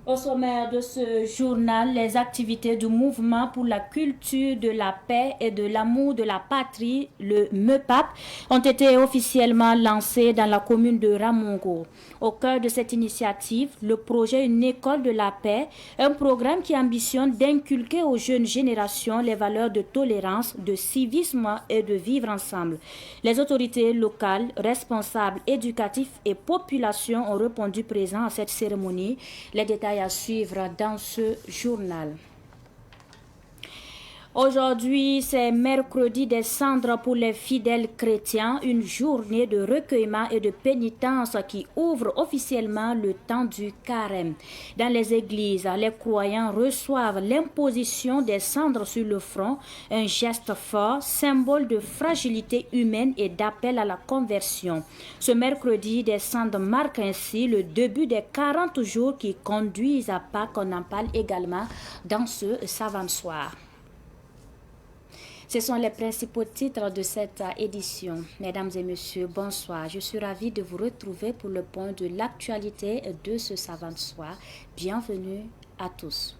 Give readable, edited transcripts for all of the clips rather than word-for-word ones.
Au sommaire de ce journal, les activités du mouvement pour la culture de la paix et de l'amour de la patrie, le MEPAP, ont été officiellement lancées dans la commune de Ramongo. Au cœur de cette initiative, le projet Une école de la paix, un programme qui ambitionne d'inculquer aux jeunes générations les valeurs de tolérance, de civisme et de vivre ensemble. Les autorités locales, responsables, éducatifs et populations ont répondu présents à cette cérémonie. Les détails à suivre dans ce journal. Aujourd'hui, c'est mercredi des cendres pour les fidèles chrétiens, une journée de recueillement et de pénitence qui ouvre officiellement le temps du carême. Dans les églises, les croyants reçoivent l'imposition des cendres sur le front, un geste fort, symbole de fragilité humaine et d'appel à la conversion. Ce mercredi des cendres marque ainsi le début des 40 jours qui conduisent à Pâques. On en parle également dans ce savant soir. Ce sont les principaux titres de cette édition. Mesdames et messieurs, bonsoir. Je suis ravie de vous retrouver pour le point de l'actualité de ce savant soir. Bienvenue à tous.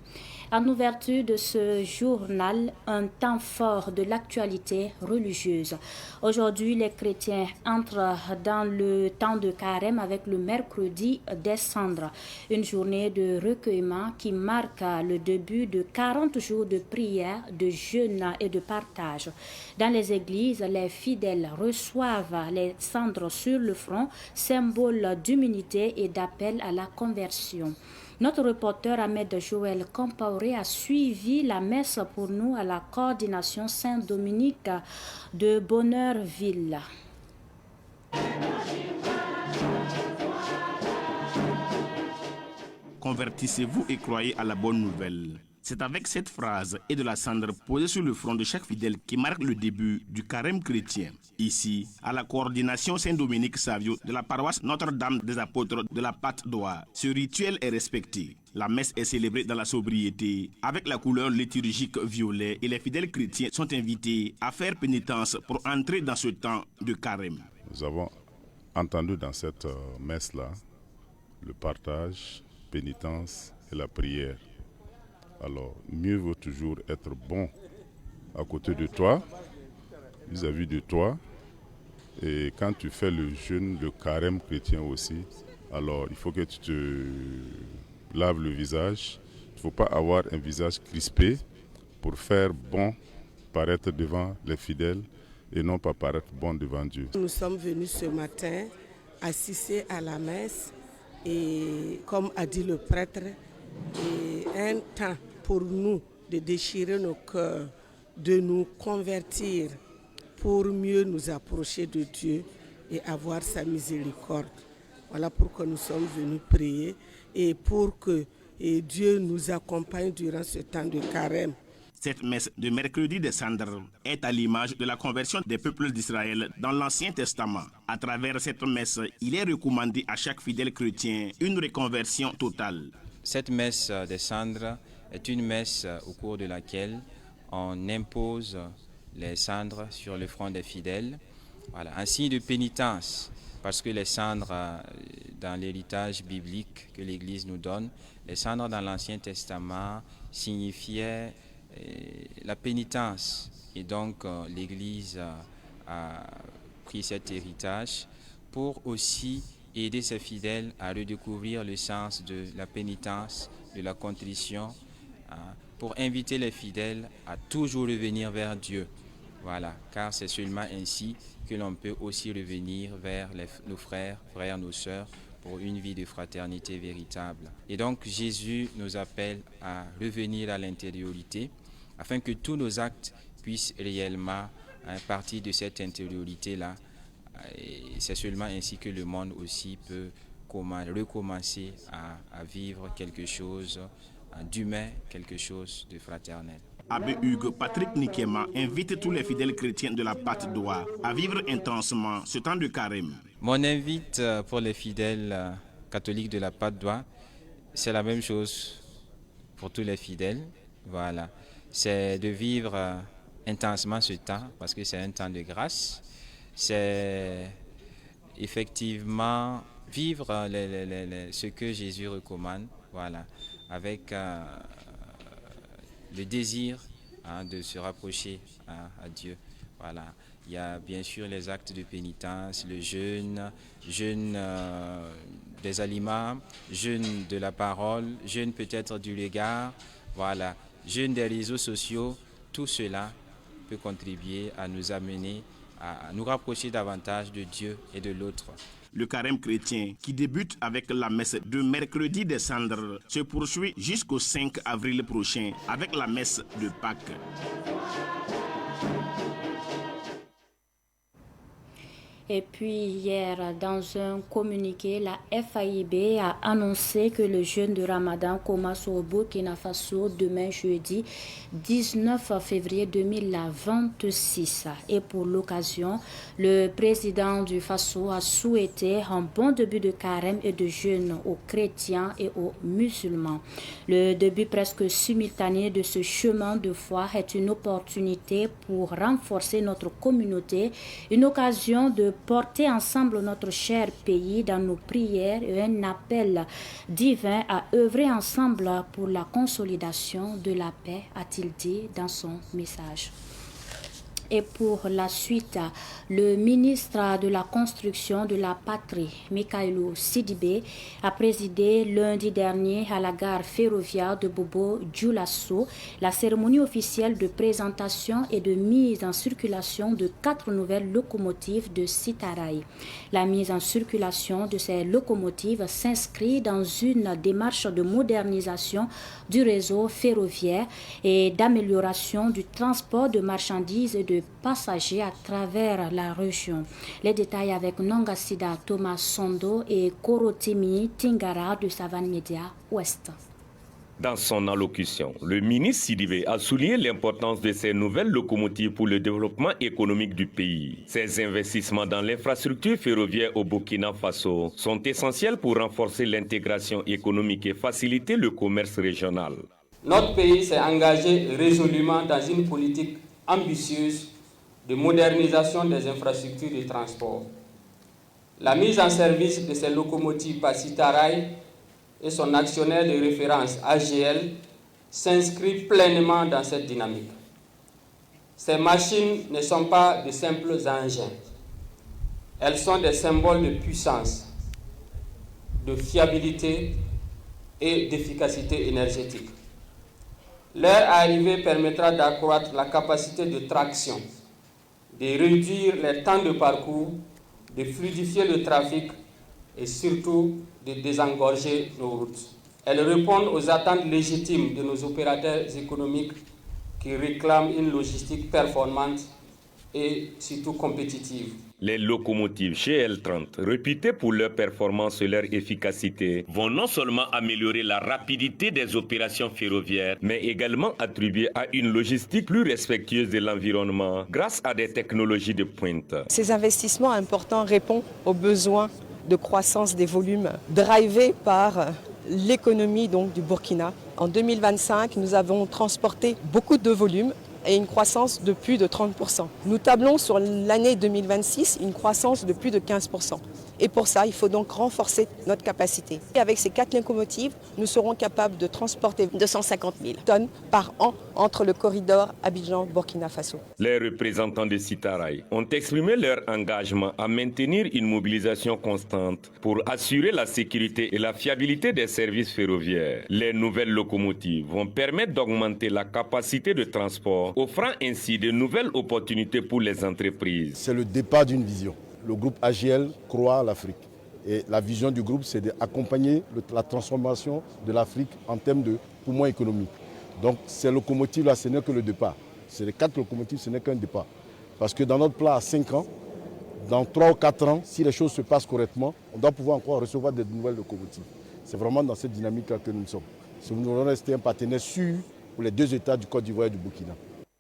En ouverture de ce journal, un temps fort de l'actualité religieuse. Aujourd'hui, les chrétiens entrent dans le temps de carême avec le mercredi des cendres, une journée de recueillement qui marque le début de 40 jours de prière, de jeûne et de partage. Dans les églises, les fidèles reçoivent les cendres sur le front, symbole d'humilité et d'appel à la conversion. Notre reporter Ahmed Joël Compaoré a suivi la messe pour nous à la coordination Saint-Dominique de Bonheurville. Convertissez-vous et croyez à la bonne nouvelle. C'est avec cette phrase et de la cendre posée sur le front de chaque fidèle qui marque le début du carême chrétien. Ici, à la coordination Saint-Dominique Savio de la paroisse Notre-Dame des Apôtres de la Patte d'Oie, ce rituel est respecté. La messe est célébrée dans la sobriété, avec la couleur liturgique violet, et les fidèles chrétiens sont invités à faire pénitence pour entrer dans ce temps de carême. Nous avons entendu dans cette messe-là le partage, pénitence et la prière. Alors, mieux vaut toujours être bon à côté de toi, vis-à-vis de toi. Et quand tu fais le jeûne, le carême chrétien aussi, alors il faut que tu te laves le visage. Il ne faut pas avoir un visage crispé pour faire bon paraître devant les fidèles et non pas paraître bon devant Dieu. Nous sommes venus ce matin assister à la messe et comme a dit le prêtre, et un temps pour nous de déchirer nos cœurs, de nous convertir pour mieux nous approcher de Dieu et avoir sa miséricorde. Voilà pourquoi nous sommes venus prier et pour que Dieu nous accompagne durant ce temps de carême. Cette messe de mercredi des cendres est à l'image de la conversion des peuples d'Israël dans l'Ancien Testament. À travers cette messe, il est recommandé à chaque fidèle chrétien une reconversion totale. Cette messe des cendres est une messe au cours de laquelle on impose les cendres sur le front des fidèles. Voilà, un signe de pénitence, parce que les cendres, dans l'héritage biblique que l'Église nous donne, les cendres dans l'Ancien Testament signifiaient la pénitence. Et donc l'Église a pris cet héritage pour aussi aider ses fidèles à redécouvrir le sens de la pénitence, de la contrition, pour inviter les fidèles à toujours revenir vers Dieu. Voilà, car c'est seulement ainsi que l'on peut aussi revenir vers nos frères, nos sœurs, pour une vie de fraternité véritable. Et donc Jésus nous appelle à revenir à l'intériorité, afin que tous nos actes puissent réellement partir de cette intériorité-là. Et c'est seulement ainsi que le monde aussi peut recommencer à vivre quelque chose d'humain, quelque chose de fraternel. Abbé Hugues Patrick Nikema invite tous les fidèles chrétiens de la Patte d'Oie à vivre intensement ce temps de carême. Mon invite pour les fidèles catholiques de la Patte d'Oie, c'est la même chose pour tous les fidèles. Voilà, c'est de vivre intensement ce temps parce que c'est un temps de grâce. C'est effectivement vivre ce que Jésus recommande. Voilà, avec le désir de se rapprocher à Dieu. Voilà. Il y a bien sûr les actes de pénitence, le jeûne des aliments, jeûne de la parole, jeûne peut-être du regard, voilà, jeûne des réseaux sociaux. Tout cela peut contribuer à nous amener à nous rapprocher davantage de Dieu et de l'autre. Le carême chrétien, qui débute avec la messe de mercredi des cendres, se poursuit jusqu'au 5 avril prochain avec la messe de Pâques. Et puis hier, dans un communiqué, la FAIB a annoncé que le jeûne de Ramadan commence au Burkina Faso demain jeudi 19 février 2026. Et pour l'occasion, le président du Faso a souhaité un bon début de carême et de jeûne aux chrétiens et aux musulmans. Le début presque simultané de ce chemin de foi est une opportunité pour renforcer notre communauté, une occasion de porter ensemble notre cher pays dans nos prières et un appel divin à œuvrer ensemble pour la consolidation de la paix, a-t-il dit dans son message. Et pour la suite, le ministre de la Construction de la Patrie, Mikhailo Sidibé, a présidé lundi dernier à la gare ferroviaire de Bobo-Dioulasso la cérémonie officielle de présentation et de mise en circulation de 4 nouvelles locomotives de Sitarai. La mise en circulation de ces locomotives s'inscrit dans une démarche de modernisation du réseau ferroviaire et d'amélioration du transport de marchandises et de passagers à travers la région. Les détails avec Nongasida Thomas Sondo et Korotimi Tingara de Savane Média Ouest. Dans son allocution, le ministre Sidibé a souligné l'importance de ces nouvelles locomotives pour le développement économique du pays. Ces investissements dans l'infrastructure ferroviaire au Burkina Faso sont essentiels pour renforcer l'intégration économique et faciliter le commerce régional. Notre pays s'est engagé résolument dans une politique ambitieuse de modernisation des infrastructures de transport. La mise en service de ces locomotives par Sitarai et son actionnaire de référence AGL s'inscrit pleinement dans cette dynamique. Ces machines ne sont pas de simples engins. Elles sont des symboles de puissance, de fiabilité et d'efficacité énergétique. Leur arrivée permettra d'accroître la capacité de traction, de réduire les temps de parcours, de fluidifier le trafic et surtout de désengorger nos routes. Elles répondent aux attentes légitimes de nos opérateurs économiques qui réclament une logistique performante et surtout compétitive. Les locomotives GL30, réputées pour leur performance et leur efficacité, vont non seulement améliorer la rapidité des opérations ferroviaires, mais également attribuer à une logistique plus respectueuse de l'environnement grâce à des technologies de pointe. Ces investissements importants répondent aux besoins de croissance des volumes drivés par l'économie du Burkina. En 2025, nous avons transporté beaucoup de volumes et une croissance de plus de 30%. Nous tablons sur l'année 2026 une croissance de plus de 15%. Et pour ça, il faut donc renforcer notre capacité. Et avec ces 4 locomotives, nous serons capables de transporter 250 000 tonnes par an entre le corridor Abidjan-Burkina Faso. Les représentants de Sitarai ont exprimé leur engagement à maintenir une mobilisation constante pour assurer la sécurité et la fiabilité des services ferroviaires. Les nouvelles locomotives vont permettre d'augmenter la capacité de transport, offrant ainsi de nouvelles opportunités pour les entreprises. C'est le départ d'une vision. Le groupe AGL croit à l'Afrique. Et la vision du groupe, c'est d'accompagner la transformation de l'Afrique en termes de poumons économiques. Donc ces locomotives-là, ce n'est que le départ. C'est les 4 locomotives, ce n'est qu'un départ. Parce que dans notre plan à 5 ans, dans 3 ou 4 ans, si les choses se passent correctement, on doit pouvoir encore recevoir de nouvelles locomotives. C'est vraiment dans cette dynamique-là que nous sommes. Nous voulons rester un partenaire sûr pour les 2 États du Côte d'Ivoire et du Burkina.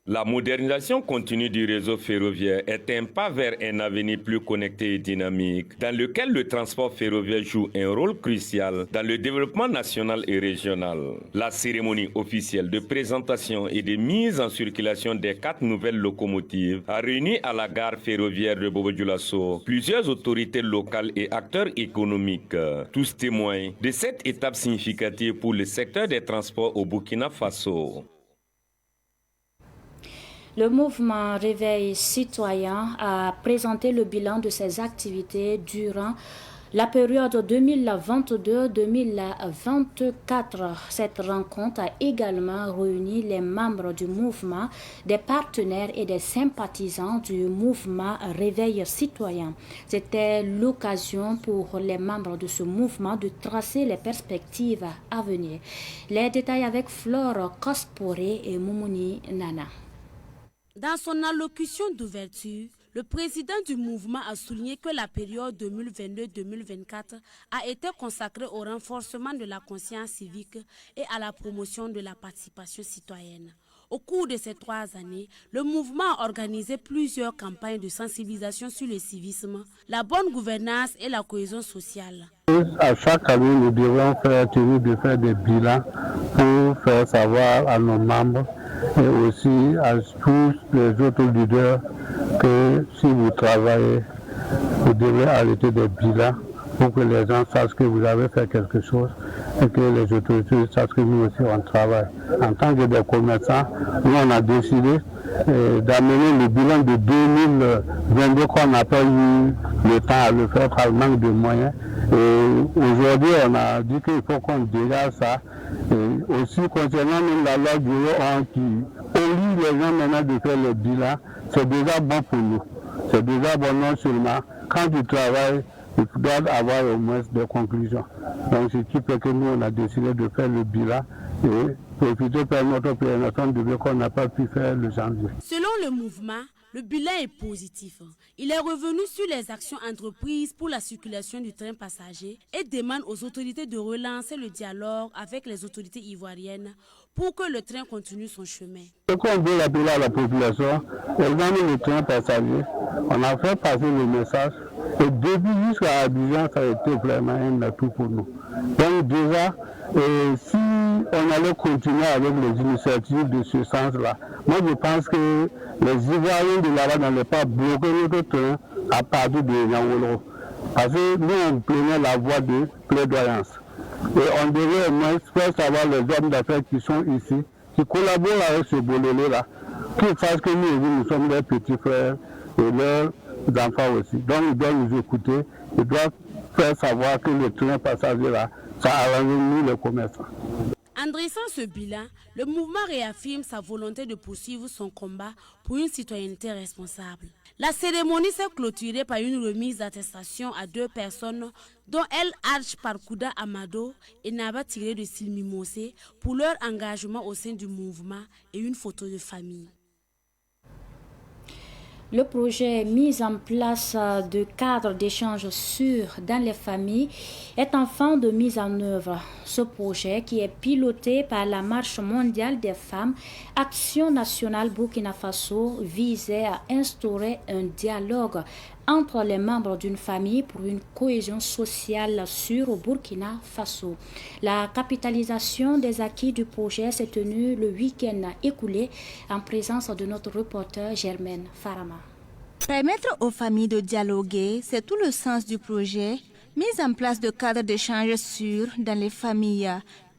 La modernisation continue du réseau ferroviaire est un pas vers un avenir plus connecté et dynamique, dans lequel le transport ferroviaire joue un rôle crucial dans le développement national et régional. La cérémonie officielle de présentation et de mise en circulation des 4 nouvelles locomotives a réuni à la gare ferroviaire de Bobo-Dioulasso plusieurs autorités locales et acteurs économiques. Tous témoignent de cette étape significative pour le secteur des transports au Burkina Faso. Le mouvement Réveil citoyen a présenté le bilan de ses activités durant la période 2022-2024. Cette rencontre a également réuni les membres du mouvement, des partenaires et des sympathisants du mouvement Réveil citoyen. C'était l'occasion pour les membres de ce mouvement de tracer les perspectives à venir. Les détails avec Flore Kosporé et Moumouni Nana. Dans son allocution d'ouverture, le président du mouvement a souligné que la période 2022-2024 a été consacrée au renforcement de la conscience civique et à la promotion de la participation citoyenne. Au cours de ces 3 années, le mouvement a organisé plusieurs campagnes de sensibilisation sur le civisme, la bonne gouvernance et la cohésion sociale. À chaque année, nous devons faire des bilans pour faire savoir à nos membres et aussi à tous les autres leaders que si vous travaillez, vous devez arrêter des bilans pour que les gens sachent que vous avez fait quelque chose et que les autorités sachent que nous aussi on travaille. En tant que des commerçants, nous on a décidé d'amener le bilan de 2022 qu'on n'a pas eu le temps à le faire par manque de moyens. Et aujourd'hui, on a dit qu'il faut qu'on dégage ça. Et aussi concernant même la loi du 1 qui oblige les gens maintenant de faire le bilan, c'est déjà bon pour nous. C'est déjà bon non seulement. Quand tu travailles, il doit avoir au moins des conclusions. Donc ce qui fait que nous, on a décidé de faire le bilan et profiter pour notre présentation de qu'on n'a pas pu faire le janvier. Selon le mouvement, le bilan est positif. Il est revenu sur les actions entreprises pour la circulation du train passager et demande aux autorités de relancer le dialogue avec les autorités ivoiriennes pour que le train continue son chemin. Ce qu'on veut appeler à la population, examiner le train passager, on a fait passer le message et depuis jusqu'à Abidjan, ça a été vraiment un atout pour nous. Donc déjà, si on allait continuer avec les initiatives de ce sens-là, moi je pense que les Ivoiriens de là-bas n'allaient pas bloquer notre train à partir de Niangolo. Parce que nous, on prenait la voie de plaidoyance. Et on devait au moins faire savoir les hommes d'affaires qui sont ici, qui collaborent avec ce bololé-là, qu'ils sachent que nous sommes leurs petits frères et leurs enfants aussi. Donc ils doivent nous écouter, ils doivent faire savoir que le train passager-là, ça arrange nous les commerçants. En dressant ce bilan, le mouvement réaffirme sa volonté de poursuivre son combat pour une citoyenneté responsable. La cérémonie s'est clôturée par une remise d'attestation à 2 personnes, dont El Hadj Parkouda Amado et Naba Tiré de Silmimosé, pour leur engagement au sein du mouvement et une photo de famille. Le projet mis en place de cadres d'échange sûrs dans les familles est en fin de mise en œuvre. Ce projet, qui est piloté par la Marche mondiale des femmes, Action nationale Burkina Faso, visait à instaurer un dialogue entre les membres d'une famille pour une cohésion sociale sûre au Burkina Faso. La capitalisation des acquis du projet s'est tenue le week-end écoulé en présence de notre reporter Germaine Farama. Permettre aux familles de dialoguer, c'est tout le sens du projet, mise en place de cadres d'échange sûrs dans les familles.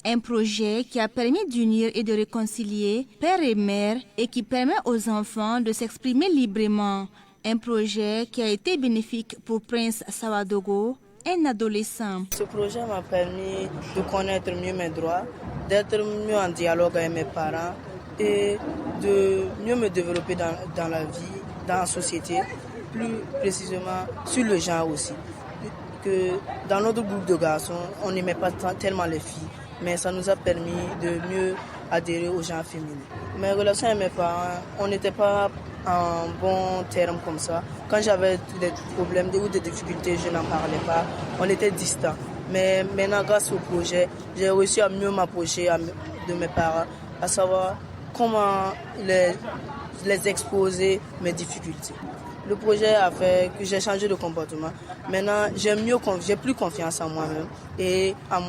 Un projet qui a permis d'unir et de réconcilier père et mère et qui permet aux enfants de s'exprimer librement. Un projet qui a été bénéfique pour Prince Sawadogo, un adolescent. Ce projet m'a permis de connaître mieux mes droits, d'être mieux en dialogue avec mes parents et de mieux me développer dans la vie, dans la société, plus précisément sur le genre aussi. Que dans notre groupe de garçons, on n'aimait pas tellement les filles, mais ça nous a permis de mieux adhérer aux gens féminins. Mes relations avec mes parents, on n'était pas en bon terme comme ça. Quand j'avais des problèmes ou des difficultés, je n'en parlais pas. On était distants. Mais maintenant, grâce au projet, j'ai réussi à mieux m'approcher de mes parents, à savoir comment les exposer mes difficultés. Le projet a fait que j'ai changé de comportement. Maintenant, j'ai plus confiance en moi-même et en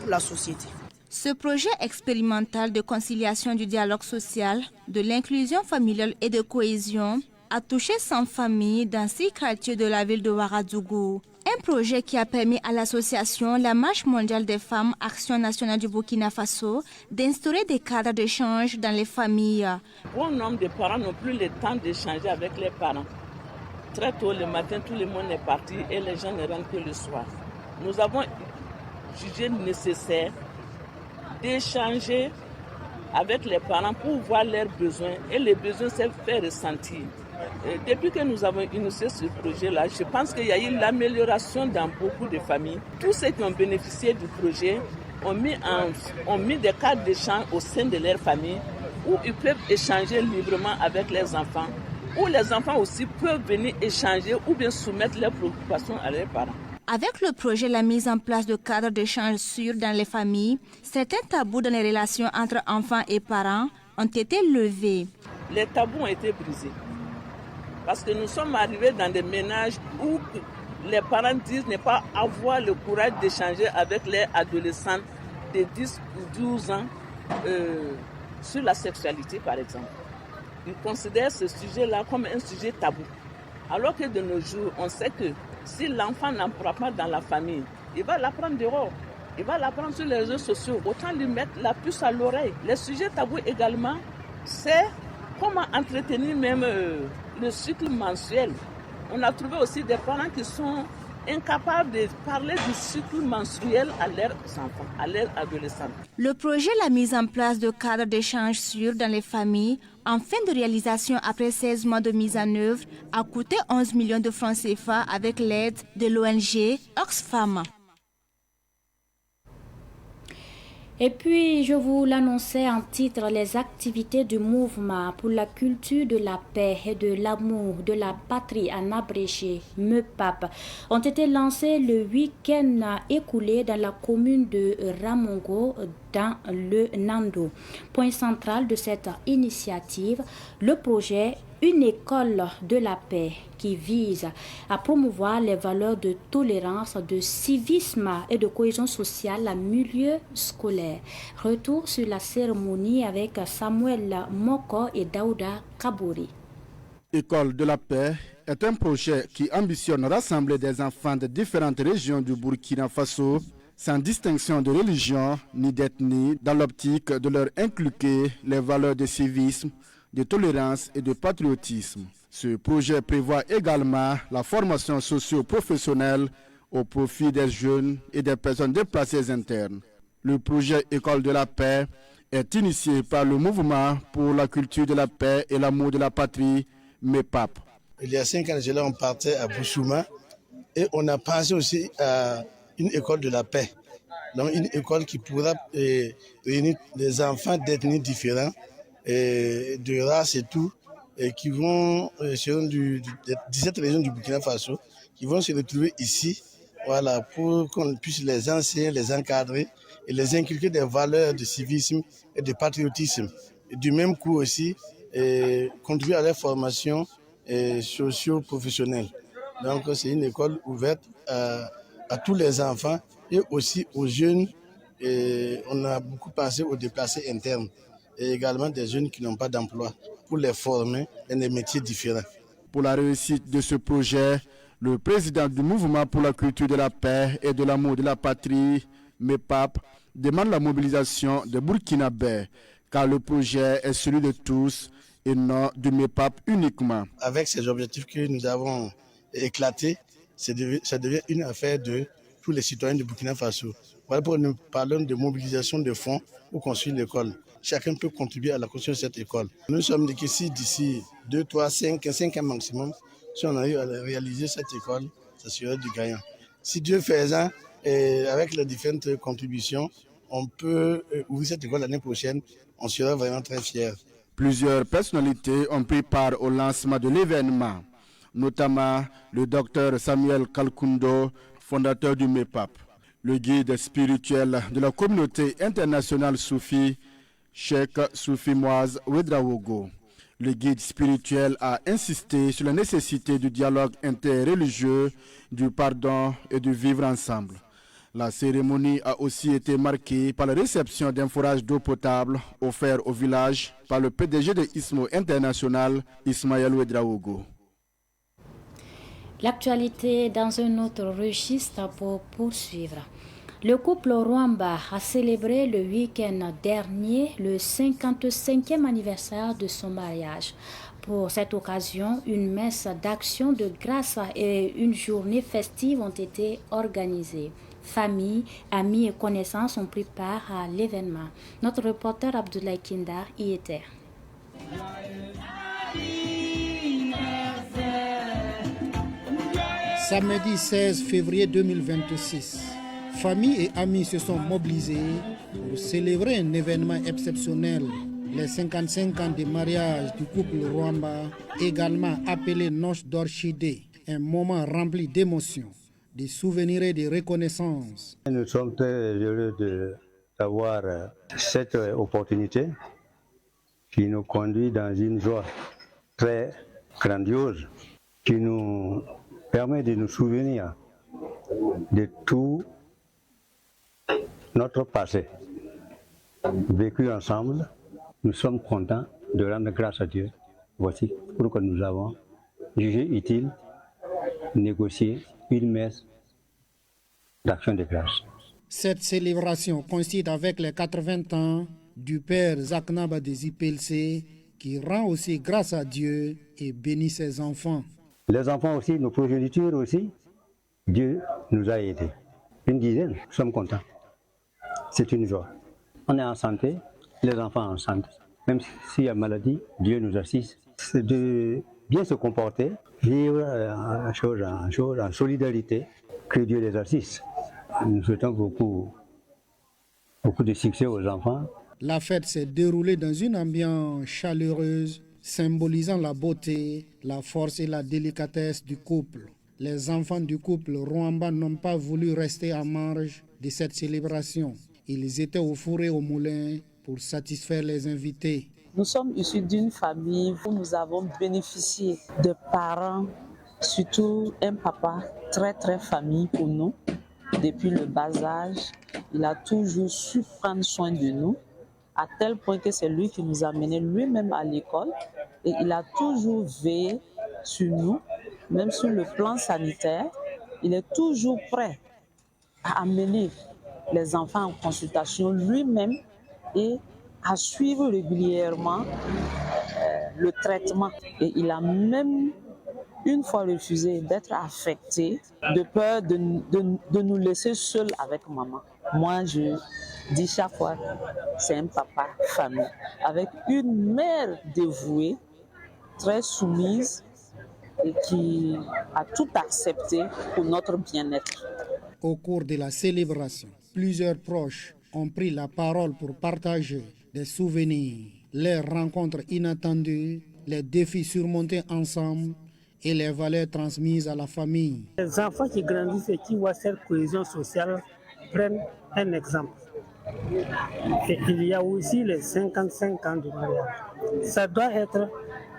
la société. Ce projet expérimental de conciliation du dialogue social, de l'inclusion familiale et de cohésion a touché 100 familles dans 6 quartiers de la ville de Ouagadougou. Un projet qui a permis à l'association La Marche mondiale des femmes Action nationale du Burkina Faso d'instaurer des cadres d'échange dans les familles. Bon nombre de parents n'ont plus le temps d'échanger avec les parents. Très tôt le matin, tout le monde est parti et les gens ne rentrent que le soir. Nous avons jugé nécessaire d'échanger avec les parents pour voir leurs besoins et les besoins se faire ressentir. Et depuis que nous avons initié ce projet-là, je pense qu'il y a eu l'amélioration dans beaucoup de familles. Tous ceux qui ont bénéficié du projet ont mis des cadres d'échange au sein de leur famille où ils peuvent échanger librement avec leurs enfants, où les enfants aussi peuvent venir échanger ou bien soumettre leurs préoccupations à leurs parents. Avec le projet La mise en place de cadres d'échange sûrs dans les familles, certains tabous dans les relations entre enfants et parents ont été levés. Les tabous ont été brisés. Parce que nous sommes arrivés dans des ménages où les parents disent ne pas avoir le courage d'échanger avec les adolescents de 10 ou 12 ans sur la sexualité, par exemple. Ils considèrent ce sujet-là comme un sujet tabou. Alors que de nos jours, on sait que si l'enfant n'apprend pas dans la famille, il va l'apprendre dehors. Il va l'apprendre sur les réseaux sociaux. Autant lui mettre la puce à l'oreille. Les sujets tabous également, c'est comment entretenir même le cycle menstruel. On a trouvé aussi des parents qui sont incapables de parler du cycle menstruel à leurs enfants, à leurs adolescents. Le projet La mise en place de cadres d'échange sûrs dans les familles, en fin de réalisation après 16 mois de mise en œuvre, a coûté 11 millions de francs CFA avec l'aide de l'ONG Oxfam. Et puis, je vous l'annonçais en titre, les activités du mouvement pour la culture de la paix et de l'amour de la patrie en abrégé, MEPAP, ont été lancées le week-end écoulé dans la commune de Ramongo, dans le Nando. Point central de cette initiative, le projet Une école de la paix qui vise à promouvoir les valeurs de tolérance, de civisme et de cohésion sociale en milieu scolaire. Retour sur la cérémonie avec Samuel Moko et Daouda Kabouri. École de la paix est un projet qui ambitionne rassembler des enfants de différentes régions du Burkina Faso sans distinction de religion ni d'ethnie, dans l'optique de leur inculquer les valeurs de civisme, de tolérance et de patriotisme. Ce projet prévoit également la formation socio-professionnelle au profit des jeunes et des personnes déplacées internes. Le projet École de la paix est initié par le mouvement pour la culture de la paix et l'amour de la patrie, MEPAP. Il y a 5 ans, on partait à Bouchouma et on a pensé aussi à une école de la paix. Donc une école qui pourra réunir des enfants d'ethnies différentes, de races et tout, et qui vont sur 17 régions du Burkina Faso, qui vont se retrouver ici, voilà, pour qu'on puisse les enseigner, les encadrer et les inculquer des valeurs de civisme et de patriotisme. Et du même coup aussi, contribuer à leur formation socio-professionnelle. Donc c'est une école ouverte à tous les enfants et aussi aux jeunes. Et on a beaucoup pensé aux déplacés internes et également des jeunes qui n'ont pas d'emploi pour les former dans des métiers différents. Pour la réussite de ce projet, le président du mouvement pour la culture de la paix et de l'amour de la patrie, MEPAP, demande la mobilisation des Burkinabés, car le projet est celui de tous et non du MEPAP uniquement. Avec ces objectifs que nous avons éclatés, ça devient une affaire de tous les citoyens du Burkina Faso. Voilà pourquoi nous parlons de mobilisation de fonds pour construire l'école. Chacun peut contribuer à la construction de cette école. Nous sommes d'ici 2, 3, 5 ans maximum. Si on arrive à réaliser cette école, ça serait du gagnant. Si Dieu faisant, avec les différentes contributions, on peut ouvrir cette école l'année prochaine, on sera vraiment très fiers. Plusieurs personnalités ont pris part au lancement de l'événement, notamment le docteur Samuel Kalkundo, fondateur du MEPAP, le guide spirituel de la communauté internationale soufie, Cheikh Soufi Moaz Ouedraogo, Le guide spirituel a insisté sur la nécessité du dialogue interreligieux, du pardon et du vivre ensemble. La cérémonie a aussi été marquée par la réception d'un forage d'eau potable offert au village par le PDG de ISMO International, Ismaël Ouedraogo. L'actualité dans un autre registre pour poursuivre. Le couple Rwamba a célébré le week-end dernier le 55e anniversaire de son mariage. Pour cette occasion, une messe d'action de grâce et une journée festive ont été organisées. Famille, amis et connaissances ont pris part à l'événement. Notre reporter Abdoulaye Kindar y était. Samedi 16 février 2026, famille et amis se sont mobilisés pour célébrer un événement exceptionnel, les 55 ans de mariage du couple Rwamba, également appelé Noche d'Orchidée, un moment rempli d'émotions, de souvenirs et de reconnaissance. Nous sommes très heureux d'avoir cette opportunité qui nous conduit dans une joie très grandiose, qui nous permet de nous souvenir de tout notre passé vécu ensemble. Nous sommes contents de rendre grâce à Dieu. Voici pourquoi nous avons jugé utile négocier une messe d'action de grâce. Cette célébration coïncide avec les 80 ans du père Zaknaba des IPLC qui rend aussi grâce à Dieu et bénit ses enfants. Les enfants aussi, nos progénitures aussi, Dieu nous a aidés. Une dizaine, nous sommes contents. C'est une joie. On est en santé, les enfants en santé. Même s'il y a maladie, Dieu nous assiste. C'est de bien se comporter, vivre en solidarité, que Dieu les assiste. Nous souhaitons beaucoup de succès aux enfants. La fête s'est déroulée dans une ambiance chaleureuse, symbolisant la beauté, la force et la délicatesse du couple. Les enfants du couple Rwamba n'ont pas voulu rester en marge de cette célébration. Ils étaient au four et au moulin pour satisfaire les invités. Nous sommes issus d'une famille où nous avons bénéficié de parents, surtout un papa très famille pour nous. Depuis le bas âge, il a toujours su prendre soin de nous, à tel point que c'est lui qui nous a menés lui-même à l'école et il a toujours veillé sur nous, même sur le plan sanitaire. Il est toujours prêt à amener les enfants en consultation lui-même et à suivre régulièrement le traitement. Et il a même une fois refusé d'être affecté de peur de nous laisser seuls avec maman. Moi, je dis chaque fois, c'est un papa famille, avec une mère dévouée, très soumise et qui a tout accepté pour notre bien-être. Au cours de la célébration, plusieurs proches ont pris la parole pour partager des souvenirs, les rencontres inattendues, les défis surmontés ensemble et les valeurs transmises à la famille. Les enfants qui grandissent et qui voient cette cohésion sociale prennent un exemple. Et il y a aussi les 55 ans de mariage. Ça doit être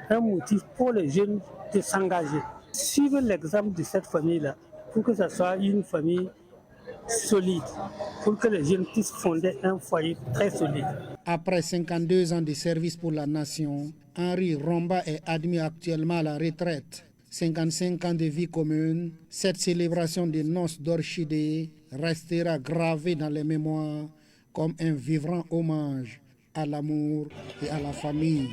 un motif pour les jeunes de s'engager. Suivre l'exemple de cette famille-là pour que ce soit une famille solide, pour que les jeunes puissent fonder un foyer très solide. Après 52 ans de service pour la nation, Henri Rwamba est admis actuellement à la retraite. 55 ans de vie commune, cette célébration des noces d'Orchidée restera gravée dans les mémoires comme un vivant hommage à l'amour et à la famille.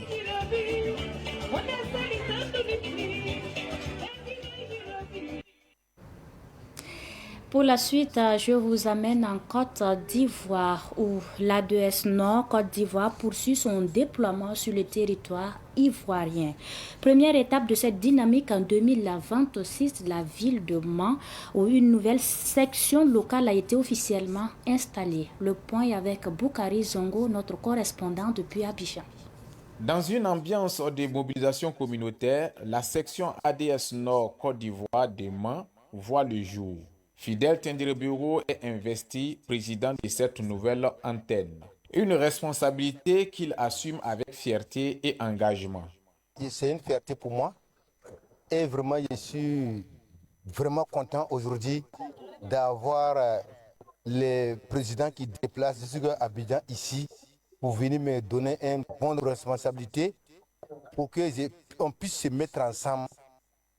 Pour la suite, je vous amène en Côte d'Ivoire où l'ADS Nord Côte d'Ivoire poursuit son déploiement sur le territoire ivoirien. Première étape de cette dynamique en 2026, la ville de Mans où une nouvelle section locale a été officiellement installée. Le point est avec Boukari Zongo, notre correspondant depuis Abidjan. Dans une ambiance de mobilisation communautaire, la section ADS Nord Côte d'Ivoire de Mans voit le jour. Fidèle Tendirebureau est investi président de cette nouvelle antenne. Une responsabilité qu'il assume avec fierté et engagement. c'est une fierté pour moi. Et vraiment, je suis vraiment content aujourd'hui d'avoir le président qui déplace jusqu'à Abidjan ici pour venir me donner une bonne responsabilité pour qu'on puisse se mettre ensemble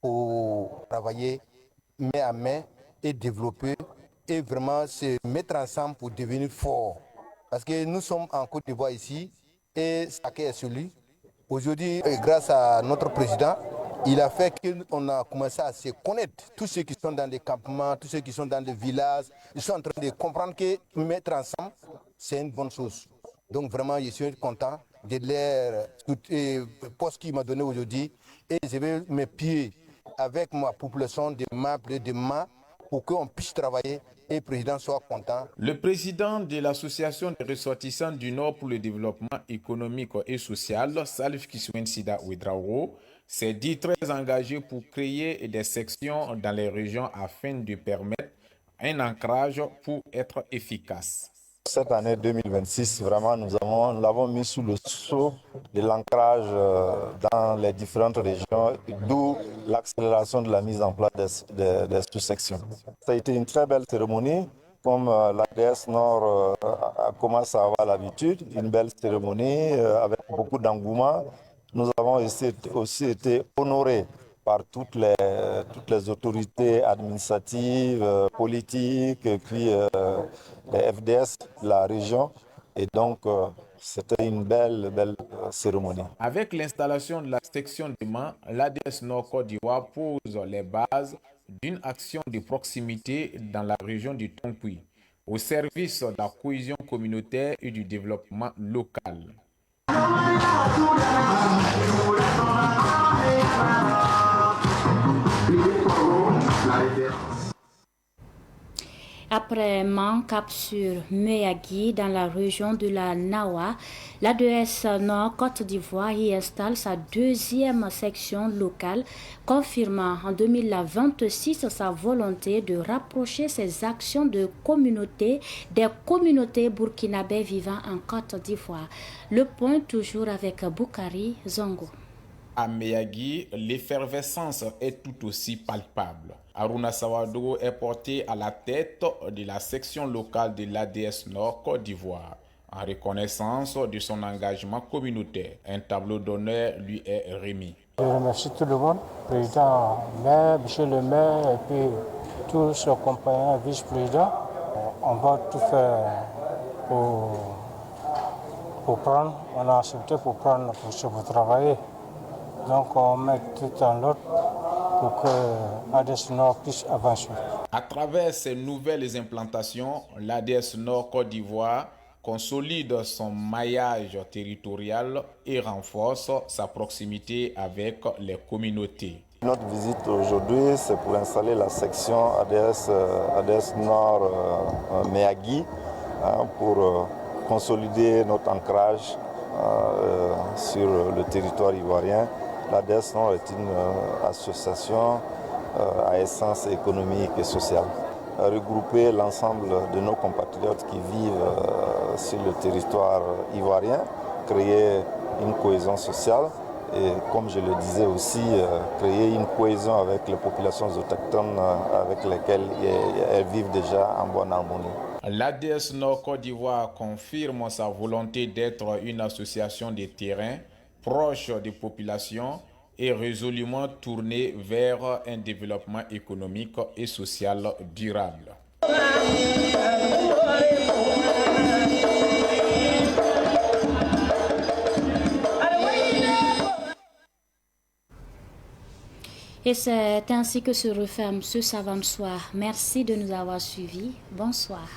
pour travailler main à main et développer et vraiment se mettre ensemble pour devenir fort. Parce que nous sommes en Côte d'Ivoire ici et Saké est celui. Aujourd'hui, grâce à notre président, il a fait qu'on a commencé à se connaître. Tous ceux qui sont dans les campements, tous ceux qui sont dans les villages, ils sont en train de comprendre que mettre ensemble, c'est une bonne chose. Donc vraiment, je suis content de leur poste qu'il m'a donné aujourd'hui. Et je vais me pied avec ma population de main pour qu'on puisse travailler et le président soit content. Le président de l'association des ressortissants du Nord pour le développement économique et social, Salif Kiswen Sida Ouedraogo, s'est dit très engagé pour créer des sections dans les régions afin de permettre un ancrage pour être efficace. Cette année 2026, vraiment, nous l'avons mis sous le sceau de l'ancrage dans les différentes régions, d'où l'accélération de la mise en place des sous-sections. Ça a été une très belle cérémonie, comme l'ADS Nord commence à avoir l'habitude, une belle cérémonie avec beaucoup d'engouement. Nous avons aussi été honorés par toutes les autorités administratives, politiques, et puis les FDS de la région. Et donc, c'était une belle cérémonie. Avec l'installation de la section de Mans, l'ADS Nord Côte d'Ivoire pose les bases d'une action de proximité dans la région du Tonkoui, au service de la cohésion communautaire et du développement local. Après Mans, cap sur Meyagui, dans la région de la Nawa, l'ADS Nord Côte d'Ivoire y installe sa deuxième section locale, confirmant en 2026 sa volonté de rapprocher ses actions de communauté des communautés burkinabées vivant en Côte d'Ivoire. Le point toujours avec Boukari Zongo. À Meyagui, l'effervescence est tout aussi palpable. Aruna Sawadogo est porté à la tête de la section locale de l'ADS Nord Côte d'Ivoire, en reconnaissance de son engagement communautaire. Un tableau d'honneur lui est remis. Je remercie tout le monde, le président, maire, monsieur le maire et puis tous ses compagnons vice-présidents. On va tout faire pour prendre, on a accepté pour prendre, pour travailler. Donc on met tout en ordre pour que l'ADS Nord puisse avancer. À travers ces nouvelles implantations, l'ADS Nord Côte d'Ivoire consolide son maillage territorial et renforce sa proximité avec les communautés. Notre visite aujourd'hui, c'est pour installer la section ADS Nord Meyagui pour consolider notre ancrage sur le territoire ivoirien. L'ADS Nord est une association à essence économique et sociale. Regrouper l'ensemble de nos compatriotes qui vivent sur le territoire ivoirien, créer une cohésion sociale et, comme je le disais aussi, créer une cohésion avec les populations autochtones avec lesquelles elles vivent déjà en bonne harmonie. L'ADS Nord Côte d'Ivoire confirme sa volonté d'être une association de terrain proche des populations et résolument tournée vers un développement économique et social durable. Et c'est ainsi que se referme ce Savant Soir. Merci de nous avoir suivis. Bonsoir.